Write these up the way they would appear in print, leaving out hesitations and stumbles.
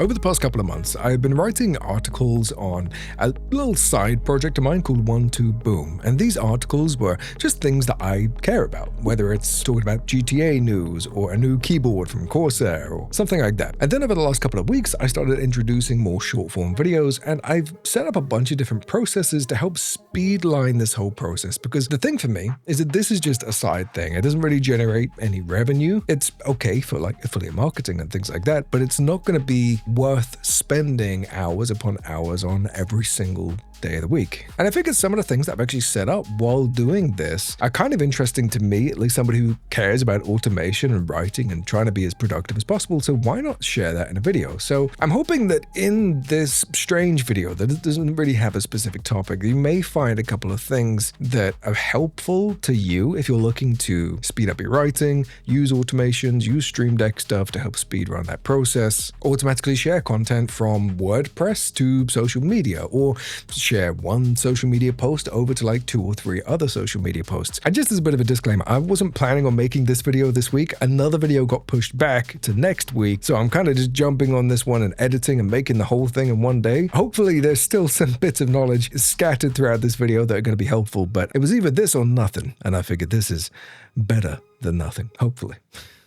Over the past couple of months, I've been writing articles on a little side project of mine called 1-2-Boom, and these articles were just things that I care about, whether it's talking about GTA news or a new keyboard from Corsair or something like that. And then over the last couple of weeks, I started introducing more short-form videos, and I've set up a bunch of different processes to help speedline this whole process, because the thing for me is that this is just a side thing. It doesn't really generate any revenue. It's okay for like affiliate marketing and things like that, but it's not going to be worth spending hours upon hours on every single day of the week. And I figured some of the things that I've actually set up while doing this are kind of interesting to me, at least somebody who cares about automation and writing and trying to be as productive as possible. So why not share that in a video? So I'm hoping that in this strange video that it doesn't really have a specific topic, you may find a couple of things that are helpful to you if you're looking to speed up your writing, use automations, use Stream Deck stuff to help speed run that process, automatically share content from WordPress to social media, or share one social media post over to like 2 or 3 other social media posts. And just as a bit of a disclaimer, I wasn't planning on making this video this week. Another video got pushed back to next week, so I'm kind of just jumping on this one and editing and making the whole thing in one day. Hopefully there's still some bits of knowledge scattered throughout this video that are going to be helpful, but it was either this or nothing, and I figured this is better than nothing, hopefully.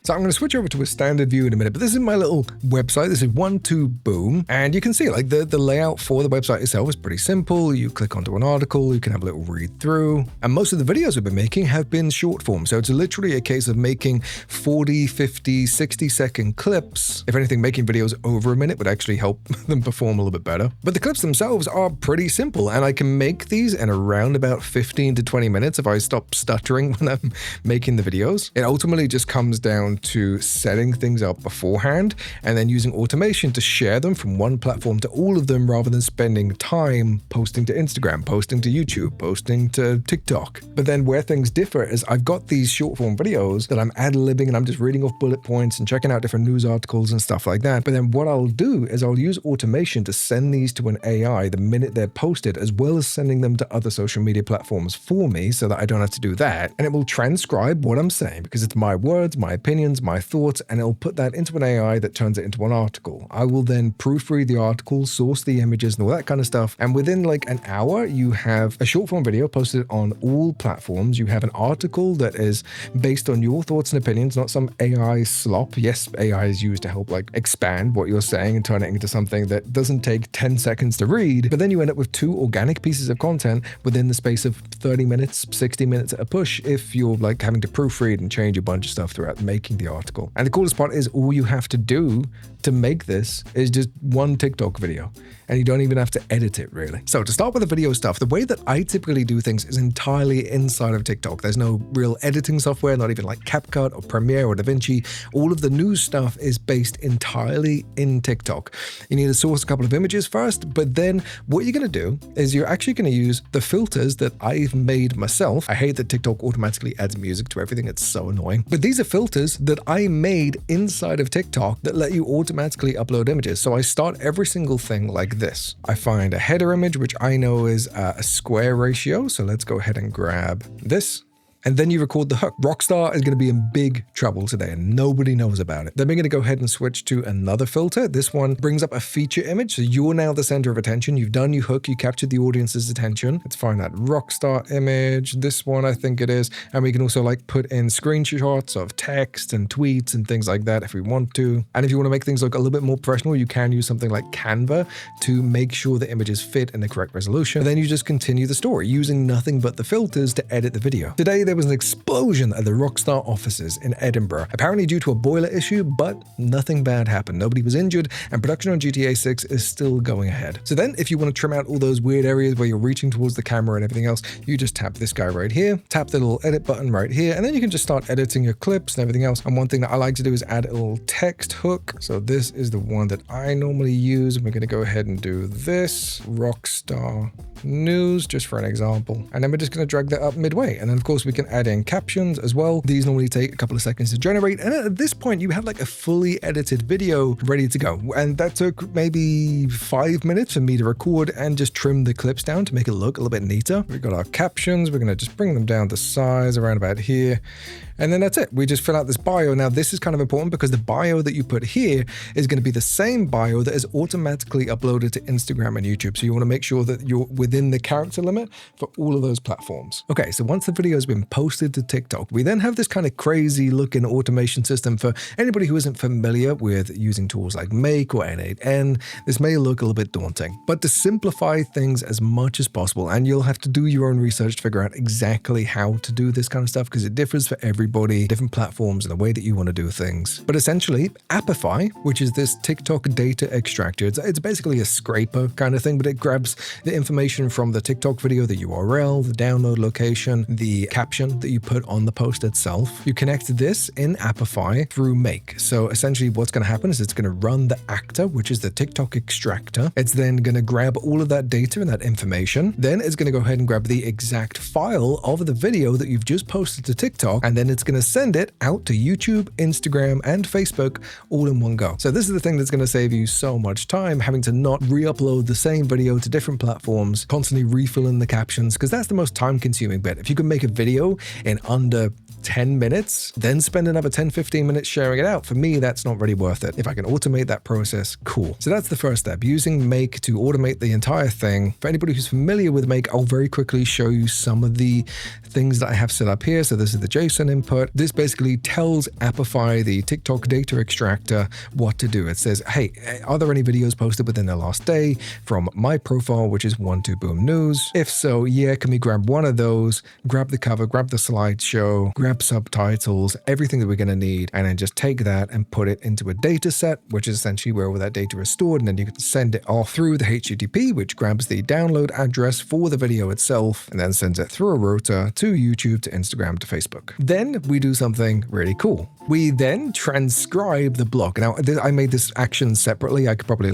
So I'm going to switch over to a standard view in a minute, but this is my little website. This is 1-2-Boom, and you can see like the layout for the website itself is pretty simple. You click onto an article, you can have a little read through, and most of the videos we've been making have been short form. So it's literally a case of making 40, 50, 60-second clips. If anything, making videos over a minute would actually help them perform a little bit better. But the clips themselves are pretty simple, and I can make these in around about 15 to 20 minutes if I stop stuttering when I'm making the videos. It ultimately just comes down to setting things up beforehand and then using automation to share them from one platform to all of them, rather than spending time posting to Instagram, posting to YouTube, posting to TikTok. But then where things differ is I've got these short form videos that I'm ad-libbing and I'm just reading off bullet points and checking out different news articles and stuff like that. But then what I'll do is I'll use automation to send these to an AI the minute they're posted, as well as sending them to other social media platforms for me so that I don't have to do that. And it will transcribe what I'm saying because it's my words, my opinions, my thoughts, and it'll put that into an AI that turns it into an article. I will then proofread the article, source the images and all that kind of stuff, and within like an hour you have a short form video posted on all platforms. You have an article that is based on your thoughts and opinions, not some AI slop. Yes, AI is used to help like expand what you're saying and turn it into something that doesn't take 10 seconds to read, but then you end up with 2 organic pieces of content within the space of 30 minutes, 60 minutes at a push, if you're like having to proofread and change a bunch of stuff throughout making the article. And the coolest part is all you have to do to make this is just one TikTok video, and you don't even have to edit it really. So to start with the video stuff, the way that I typically do things is entirely inside of TikTok. There's no real editing software, not even like CapCut or Premiere or DaVinci. All of the news stuff is based entirely in TikTok. You need to source a couple of images first, but then what you're going to do is you're actually going to use the filters that I've made myself. I hate that TikTok automatically adds music to everything. It's so annoying. But these are filters that I made inside of TikTok that let you automatically upload images. So I start every single thing like this. I find a header image, which I know is a square ratio. So let's go ahead and grab this. And then you record the hook. Rockstar is going to be in big trouble today and nobody knows about it. Then we're going to go ahead and switch to another filter. This one brings up a feature image. So you're now the center of attention. You've done your hook. You captured the audience's attention. Let's find that Rockstar image. This one, I think it is. And we can also like put in screenshots of text and tweets and things like that if we want to. And if you want to make things look a little bit more professional, you can use something like Canva to make sure the images fit in the correct resolution. And then you just continue the story using nothing but the filters to edit the video. Today, there was an explosion at the Rockstar offices in Edinburgh, apparently due to a boiler issue, but nothing bad happened. Nobody was injured, and production on GTA 6 is still going ahead. So then, if you want to trim out all those weird areas where you're reaching towards the camera and everything else, you just tap this guy right here, tap the little edit button right here, and then you can just start editing your clips and everything else. And one thing that I like to do is add a little text hook. So this is the one that I normally use, and we're going to go ahead and do this Rockstar news just for an example, and then we're just going to drag that up midway. And then of course we can add in captions as well. These normally take a couple of seconds to generate, and at this point you have like a fully edited video ready to go. And that took maybe 5 minutes for me to record and just trim the clips down to make it look a little bit neater. We've got our captions. We're going to just bring them down to size around about here, And then that's it. We just fill out this bio. Now, this is kind of important because the bio that you put here is going to be the same bio that is automatically uploaded to Instagram and YouTube. So you want to make sure that you're within the character limit for all of those platforms. Okay, so once the video has been posted to TikTok, we then have this kind of crazy looking automation system. For anybody who isn't familiar with using tools like Make or N8N, this may look a little bit daunting. But to simplify things as much as possible, and you'll have to do your own research to figure out exactly how to do this kind of stuff because it differs for everybody, different platforms and the way that you want to do things. But essentially, Apify, which is this TikTok data extractor, it's basically a scraper kind of thing, but it grabs the information from the TikTok video, the URL, the download location, the caption that you put on the post itself. You connect this in Apify through Make. So essentially what's going to happen is it's going to run the actor, which is the TikTok extractor. It's then going to grab all of that data and that information. Then it's going to go ahead and grab the exact file of the video that you've just posted to TikTok, and then it's going to send it out to YouTube, Instagram, and Facebook all in one go. So this is the thing that's going to save you so much time, having to not re-upload the same video to different platforms, constantly refilling the captions, because that's the most time-consuming bit. If you can make a video in under 10 minutes, then spend another 10-15 minutes sharing it out. For me, that's not really worth it. If I can automate that process, cool. So that's the first step, using Make to automate the entire thing. For anybody who's familiar with Make, I'll very quickly show you some of the things that I have set up here. So this is the JSON input. This basically tells Apify, the TikTok data extractor, what to do. It says, hey, are there any videos posted within the last day from my profile, which is 12boom news? If so, yeah, can we grab one of those, grab the cover, grab the slideshow, grab subtitles, everything that we're going to need, and then just take that and put it into a data set, which is essentially where all that data is stored, and then you can send it off through the HTTP, which grabs the download address for the video itself, and then sends it through a router to YouTube, to Instagram, to Facebook. Then we do something really cool. We then transcribe the block. Now, I made this action separately. I could probably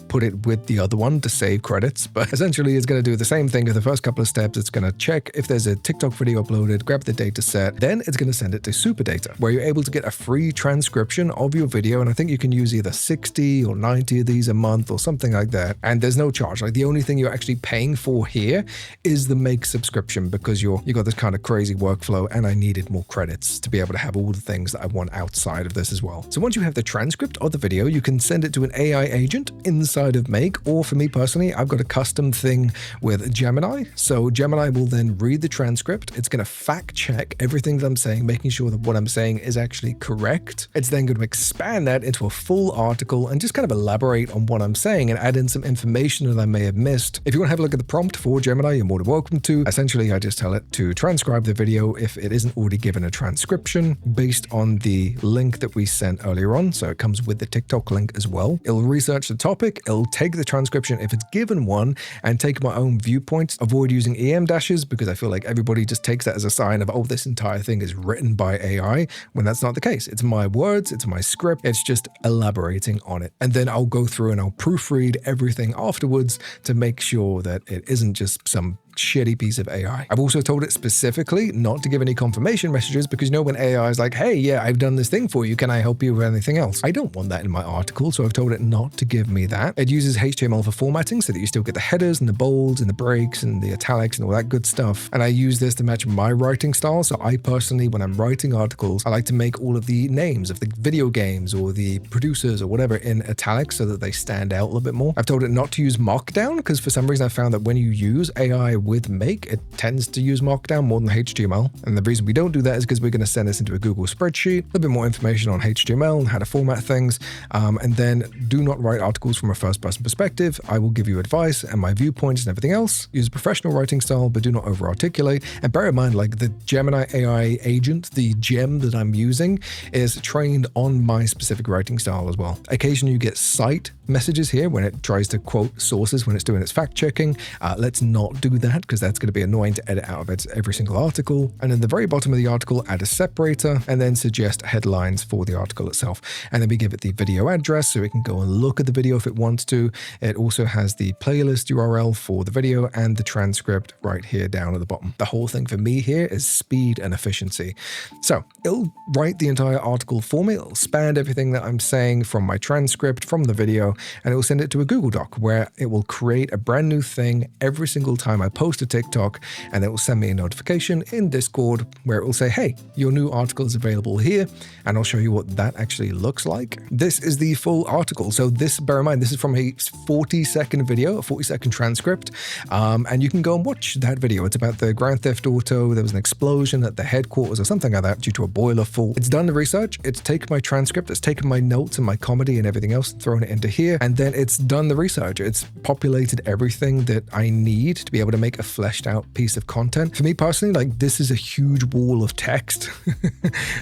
put it with the other one to save credits, but essentially it's going to do the same thing as the first couple of steps. It's going to check if there's a TikTok video uploaded, grab the data set, then it's going to send it to SuperData, where you're able to get a free transcription of your video, and I think you can use either 60 or 90 of these a month or something like that, and there's no charge. The only thing you're actually paying for here is the Make subscription, because you got this kind of crazy workflow, and I needed more credits to be able to have all the things that I want outside of this as well. So once you have the transcript of the video, you can send it to an AI agent inside of Make, or for me personally, I've got a custom thing with Gemini. So Gemini will then read the transcript. It's going to fact check everything that I'm saying, making sure that what I'm saying is actually correct. It's then going to expand that into a full article and just kind of elaborate on what I'm saying and add in some information that I may have missed. If you want to have a look at the prompt for Gemini, you're more than welcome to. Essentially, I just tell it to transcribe the video if it isn't already given a transcription based on the link that we sent earlier on. So it comes with the TikTok link as well. It'll research the topic. It'll take the transcription if it's given one and take my own viewpoints. Avoid using EM dashes because I feel like everybody just takes that as a sign of, oh, this entire thing is written by AI, when that's not the case. It's my words, it's my script, it's just elaborating on it. And then I'll go through and I'll proofread everything afterwards to make sure that it isn't just some shitty piece of AI. I've also told it specifically not to give any confirmation messages because when AI is like, hey, yeah, I've done this thing for you, can I help you with anything else? I don't want that in my article, so I've told it not to give me that. It uses HTML for formatting so that you still get the headers and the bolds and the breaks and the italics and all that good stuff. And I use this to match my writing style. So I personally, when I'm writing articles, I like to make all of the names of the video games or the producers or whatever in italics so that they stand out a little bit more. I've told it not to use Markdown because for some reason I found that when you use AI with Make, it tends to use Markdown more than HTML. And the reason we don't do that is because we're going to send this into a Google spreadsheet, a little bit more information on HTML and how to format things. And then do not write articles from a first-person perspective. I will give you advice and my viewpoints and everything else. Use a professional writing style, but do not over-articulate. And bear in mind, the Gemini AI agent, the gem that I'm using, is trained on my specific writing style as well. Occasionally you get cite messages here when it tries to quote sources when it's doing its fact-checking. Let's not do that because that's going to be annoying to edit out of every single article. And in the very bottom of the article, add a separator and then suggest headlines for the article itself. And then we give it the video address so it can go and look at the video if it wants to. It also has the playlist URL for the video and the transcript right here down at the bottom. The whole thing for me here is speed and efficiency. So it'll write the entire article for me. It'll span everything that I'm saying from my transcript, from the video, and it will send it to a Google Doc where it will create a brand new thing every single time I post a TikTok, and it will send me a notification in Discord where it will say, hey, your new article is available here, and I'll show you what that actually looks like. This is the full article. So this, bear in mind, this is from a 40-second video, a 40-second transcript, and you can go and watch that video. It's about the Grand Theft Auto. There was an explosion at the headquarters or something like that due to a boiler fault. It's done the research. It's taken my transcript. It's taken my notes and my comedy and everything else, thrown it into here, and then it's done the research. It's populated everything that I need to be able to make a fleshed out piece of content. For me personally, like, this is a huge wall of text.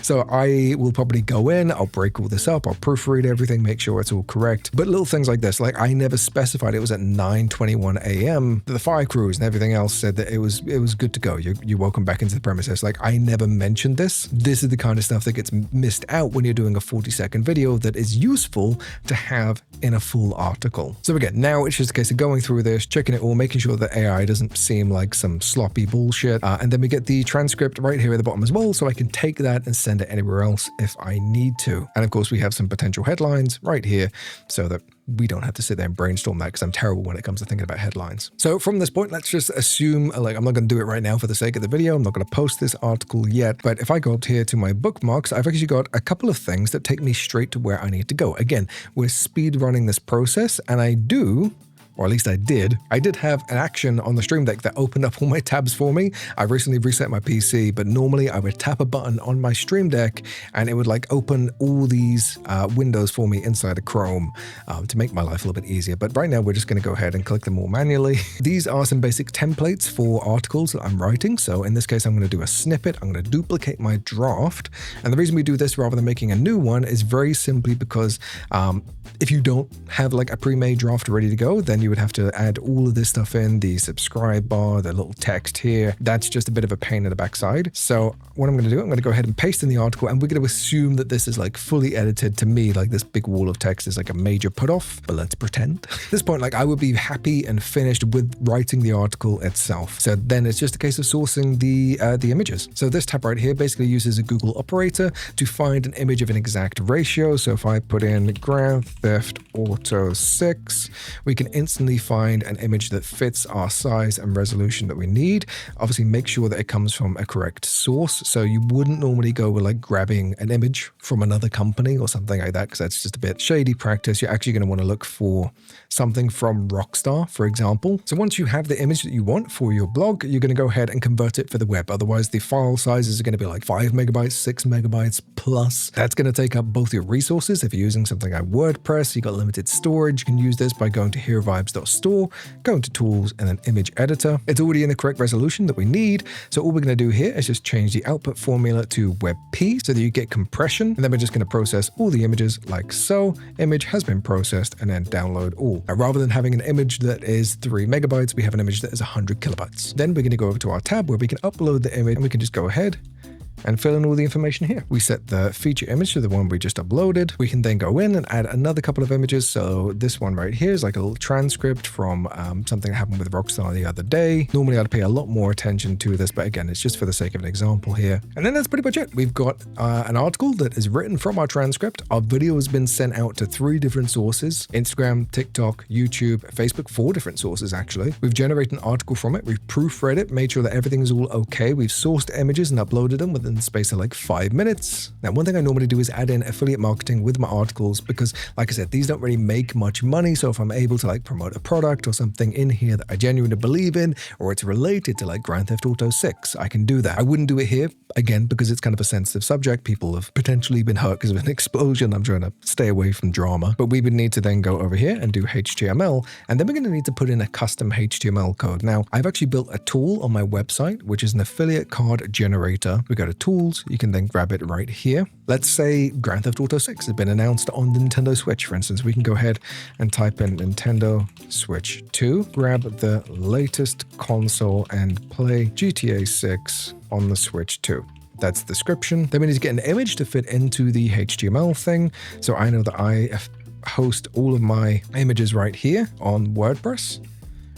So I will probably go in, I'll break all this up, I'll proofread everything, make sure it's all correct. But little things like this, like I never specified it was at 9:21 a.m. The fire crews and everything else said that it was good to go. You're welcome back into the premises. Like, I never mentioned this. This is the kind of stuff that gets missed out when you're doing a 40-second video that is useful to have in a full article. So again, now it's just a case of going through this, checking it all, making sure that AI doesn't seem like some sloppy bullshit. And then we get the transcript right here at the bottom as well, so I can take that and send it anywhere else if I need to. And of course, we have some potential headlines right here so that we don't have to sit there and brainstorm that, because I'm terrible when it comes to thinking about headlines. So from this point, let's just assume, like, I'm not going to do it right now for the sake of the video. I'm not going to post this article yet. But if I go up here to my bookmarks, I've actually got a couple of things that take me straight to where I need to go. Again, we're speed running this process, and I do, or at least I did have an action on the Stream Deck that opened up all my tabs for me. I recently reset my PC, but normally I would tap a button on my Stream Deck and it would like open all these windows for me inside of Chrome to make my life a little bit easier. But right now we're just going to go ahead and click them all manually. These are some basic templates for articles that I'm writing. So in this case, I'm going to do a snippet. I'm going to duplicate my draft. And the reason we do this rather than making a new one is very simply because if you don't have like a pre-made draft ready to go, then you would have to add all of this stuff in, the subscribe bar, the little text here. That's just a bit of a pain in the backside. So what I'm going to do, I'm going to go ahead and paste in the article, and we're going to assume that this is like fully edited. To me, like, this big wall of text is like a major put off, but let's pretend. At this point, like, I would be happy and finished with writing the article itself. So then it's just a case of sourcing the images. So this tab right here basically uses a Google operator to find an image of an exact ratio. So if I put in Grand Theft Auto 6, we can instantly find an image that fits our size and resolution that we need. Obviously, make sure that it comes from a correct source. So you wouldn't normally go with like grabbing an image from another company or something like that, because that's just a bit shady practice. You're actually going to want to look for something from Rockstar, for example. So once you have the image that you want for your blog, you're going to go ahead and convert it for the web. Otherwise, the file sizes are going to be like 5 megabytes, 6 megabytes plus. That's going to take up both your resources. If you're using something like WordPress, you got limited storage. You can use this by going to herovibes.store, going to tools, and then image editor. It's already in the correct resolution that we need. So all we're going to do here is just change the output formula to WebP so that you get compression. And then we're just going to process all the images like so. Image has been processed, and then download all. Now, rather than having an image that is 3 megabytes, we have an image that is 100 kilobytes. Then we're going to go over to our tab where we can upload the image, and we can just go ahead and fill in all the information here. We set the feature image to the one we just uploaded. We can then go in and add another couple of images. So this one right here is like a little transcript from something that happened with Rockstar the other day. Normally I'd pay a lot more attention to this, but again, it's just for the sake of an example here. And then that's pretty much it. We've got an article that is written from our transcript. Our video has been sent out to 3 different sources: Instagram, TikTok, YouTube, Facebook, 4 different sources actually. We've generated an article from it. We've proofread it, made sure that everything is all okay. We've sourced images and uploaded them within the space of like 5 minutes. Now, one thing I normally do is add in affiliate marketing with my articles because, like I said, these don't really make much money. So if I'm able to like promote a product or something in here that I genuinely believe in, or it's related to like Grand Theft Auto 6, I can do that. I wouldn't do it here, again, because it's kind of a sensitive subject. People have potentially been hurt because of an explosion. I'm trying to stay away from drama. But we would need to then go over here and do HTML, and then we're going to need to put in a custom HTML code. Now, I've actually built a tool on my website, which is an affiliate card generator. We go to tools. You can then grab it right here. Let's say Grand Theft Auto 6 has been announced on the Nintendo Switch, for instance. We can go ahead and type in Nintendo Switch 2, grab the latest console, and play GTA 6 on the Switch 2. That's the description. Then we need to get an image to fit into the HTML thing. So I know that I host all of my images right here on WordPress.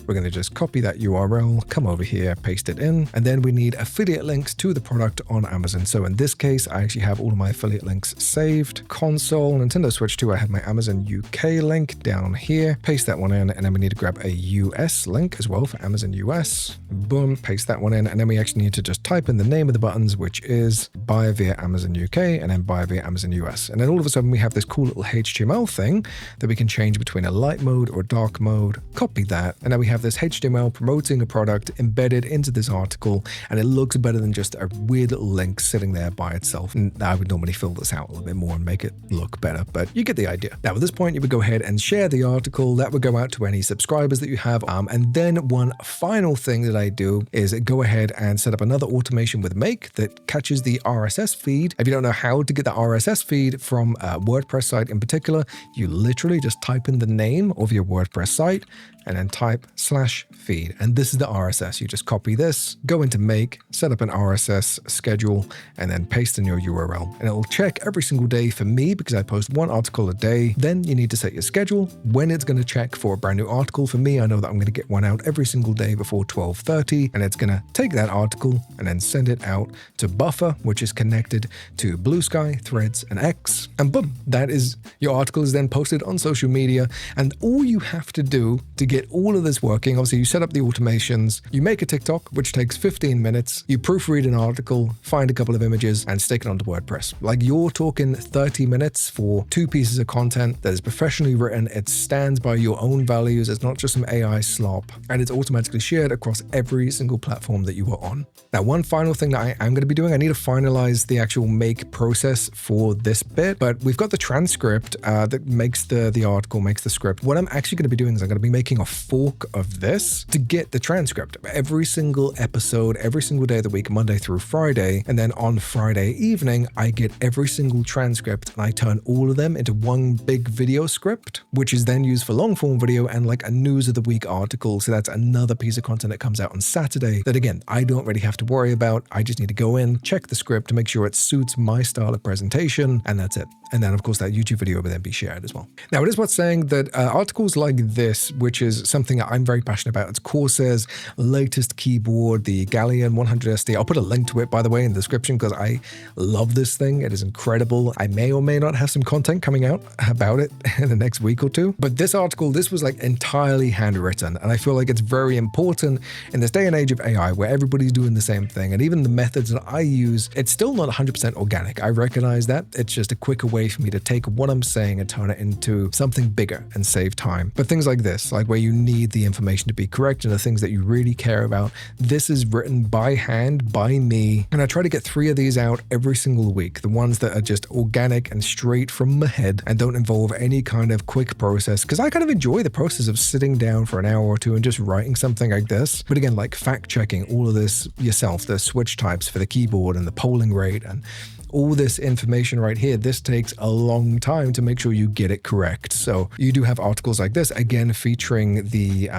We're going to just copy that URL, come over here, paste it in, and then we need affiliate links to the product on Amazon. So in this case, I actually have all of my affiliate links saved. Console, Nintendo Switch 2, I have my Amazon UK link down here. Paste that one in, and then we need to grab a US link as well for Amazon US. Boom, paste that one in, and then we actually need to just type in the name of the buttons, which is buy via Amazon UK and then buy via Amazon US. And then all of a sudden we have this cool little HTML thing that we can change between a light mode or dark mode. Copy that, and now we have this HTML promoting a product embedded into this article, and it looks better than just a weird little link sitting there by itself. And I would normally fill this out a little bit more and make it look better, but you get the idea. Now at this point, you would go ahead and share the article. That would go out to any subscribers that you have. And then one final thing that I do is go ahead and set up another automation with Make that catches the RSS feed. If you don't know how to get the RSS feed from a WordPress site in particular, you literally just type in the name of your WordPress site and then type /feed. And this is the RSS. You just copy this, go into Make, set up an RSS schedule, and then paste in your URL. And it'll check every single day for me because I post one article a day. Then you need to set your schedule when it's going to check for a brand new article. For me, I know that I'm going to get one out every single day before 12:30, and it's going to take that article and then send it out to Buffer, which is connected to Blue Sky, Threads, and X. And boom, that is your article is then posted on social media. And all you have to do to get all of this working, obviously you set up the automations, you make a TikTok, which takes 15 minutes, you proofread an article, find a couple of images, and stick it onto WordPress. Like, you're talking 30 minutes for 2 pieces of content that is professionally written, it stands by your own values, it's not just some AI slop, and it's automatically shared across every single platform that you are on. Now, one final thing that I am going to be doing, I need to finalize the actual make process for this bit, but we've got the transcript that makes the article, makes the script. What I'm actually going to be doing is I'm going to be making a fork of this to get the transcript every single episode, every single day of the week, Monday through Friday. And then on Friday evening, I get every single transcript and I turn all of them into one big video script, which is then used for long form video and like a news of the week article. So that's another piece of content that comes out on Saturday that, again, I don't really have to worry about. I just need to go in, check the script to make sure it suits my style of presentation, and that's it. And then, of course, that YouTube video will then be shared as well. Now, it is worth saying that articles like this, which is something that I'm very passionate about, it's Corsair's latest keyboard, the Galleon 100SD. I'll put a link to it, by the way, in the description because I love this thing. It is incredible. I may or may not have some content coming out about it in the next week or two. But this article, this was like entirely handwritten. And I feel like it's very important in this day and age of AI where everybody's doing the same thing. And even the methods that I use, it's still not 100% organic. I recognize that. It's just a quicker way for me to take what I'm saying and turn it into something bigger and save time. But things like this, like where you need the information to be correct and the things that you really care about, this is written by hand, by me. And I try to get 3 of these out every single week. The ones that are just organic and straight from my head and don't involve any kind of quick process, because I kind of enjoy the process of sitting down for an hour or two and just writing something like this. But again, like fact checking all of this yourself, the switch types for the keyboard and the polling rate and all this information right here, this takes a long time to make sure you get it correct. So you do have articles like this, again, featuring the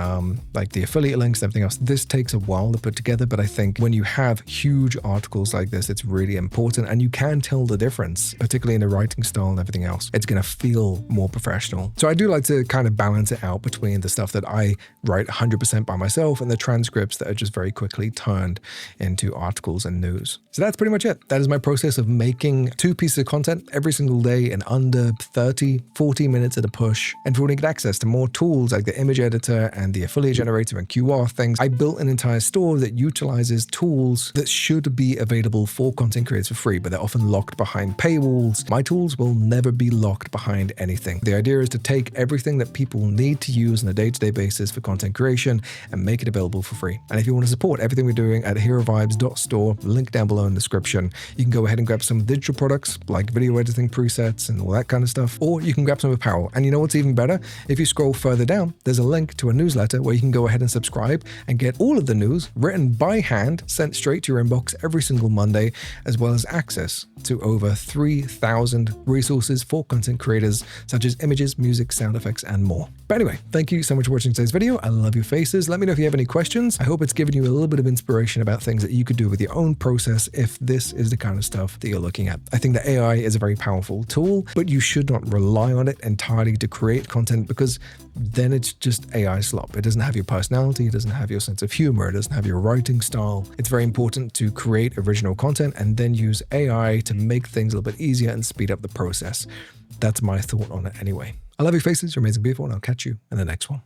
like the affiliate links and everything else. This takes a while to put together, but I think when you have huge articles like this, it's really important and you can tell the difference, particularly in the writing style and everything else. It's going to feel more professional. So I do like to kind of balance it out between the stuff that I write 100% by myself and the transcripts that are just very quickly turned into articles and news. So that's pretty much it. That is my process of making 2 pieces of content every single day in under 30-40 minutes at a push. And if you want to get access to more tools like the image editor and the affiliate generator and QR things, I built an entire store that utilizes tools that should be available for content creators for free, but they're often locked behind paywalls. My tools will never be locked behind anything. The idea is to take everything that people need to use on a day-to-day basis for content creation and make it available for free. And if you want to support everything we're doing at herovibes.store, link down below in the description, you can go ahead and grab some digital products like video editing presets and all that kind of stuff, or you can grab some apparel. And you know what's even better? If you scroll further down, there's a link to a newsletter where you can go ahead and subscribe and get all of the news written by hand sent straight to your inbox every single Monday, as well as access to over 3,000 resources for content creators such as images, music, sound effects, and more. But anyway, thank you so much for watching today's video. I love your faces. Let me know if you have any questions. I hope it's given you a little bit of inspiration about things that you could do with your own process if this is the kind of stuff that you're looking at. I think that AI is a very powerful tool, but you should not rely on it entirely to create content, because then it's just AI slop. It doesn't have your personality, it doesn't have your sense of humor, it doesn't have your writing style. It's very important to create original content and then use AI to make things a little bit easier and speed up the process. That's my thought on it anyway. I love your faces, you're amazing people, and I'll catch you in the next one.